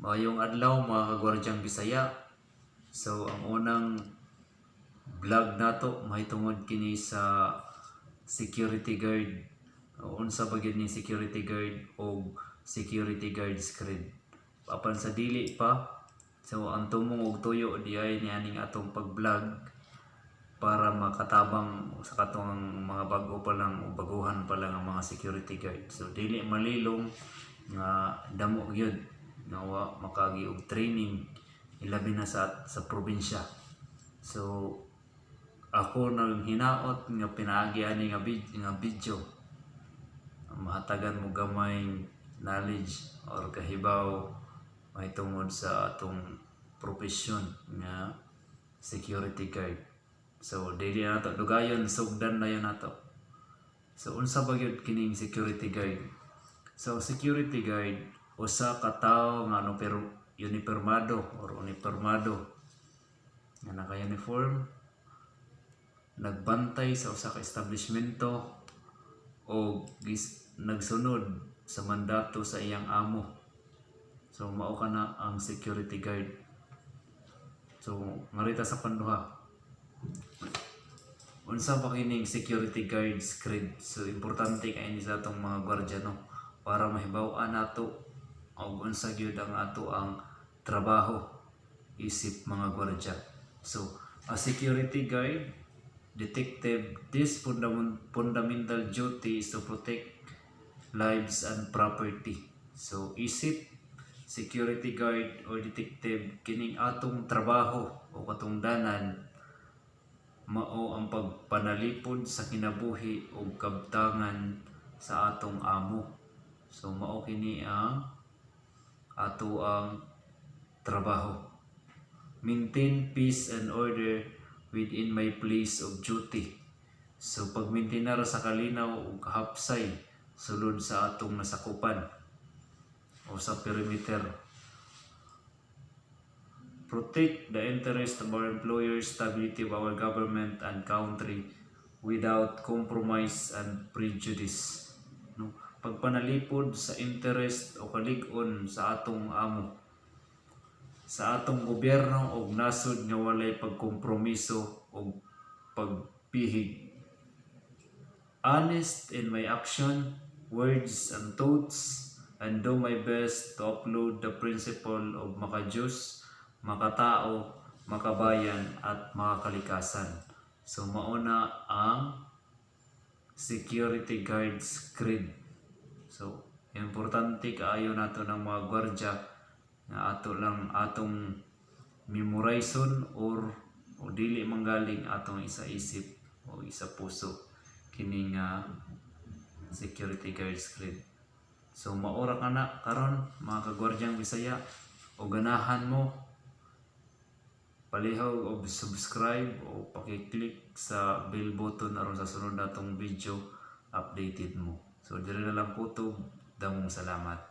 Mayong adlaw mga kagwardyang Bisaya. So ang unang vlog nato mahitungod kini sa security guard. Unsa ba gyud ni security guard o security guard screen. Apan sa dili pa, so ang tumong og tuyo diay nianing atong pag-vlog para makatabang sa katong mga bago pa lang o baguhan pa lang ang mga security guard. So dili malilong nga damo gyud nawa makagi og training ilabi na sa probinsya. So ako nang hinaot nga pinaagi ani nga video mahatagan mo gamay knowledge or kahibaw mahitungod sa atong profesyon nga security guard. So dili na nato dugayon, sugdan na yun nato. So unsa ba gyud kining security guard? So security guard usa ka tawo nga uniformado nga naka-uniform nagbantay sa usa ka establishmento o nagsunod sa mandato sa iyang amo. So mao kana ang security guard. So ngarita sa panduha, unsa ba kining security guard screen? So importante kay ini sa atong mga gwardiya no, para mahibaw-an nato og unsa gyud ang ato ang trabaho isip mga gwardiya. So a security guard detective, this fundamental duty is to protect lives and property. So isip security guard or detective kining atong trabaho o katungdanan mao ang pagpanalipod sa kinabuhi o kabtangan sa atong amo. So mao kini ang ato ang trabaho. Maintain peace and order within my place of duty. So pagmaintinar sa kalinaw ug kahapsay sulod sa atong nasakupan o sa perimeter. Protect the interest of our employers, stability of our government and country without compromise and prejudice. No? Pagpanalipod sa interest o kalig-on sa atong amo, sa atong gobyerno o nasod nga walay pagkompromiso o pagpihig. Honest in my action, words and thoughts, and do my best to uphold the principle of makadiyos, makatao, makabayan at makakalikasan. So mauna ang security guards creed. So importante kaayo nato ng mga gwardya nga ato lang atong memorizon or dili manggaling atong isa-isip o isa puso kining security guards creed. So maura ka na karon mga kagwardyang Bisaya, o ganahan mo palihaw o subscribe o paki-click sa bell button aron sa sunod natong video updated mo. So diri na lang po to, damong salamat.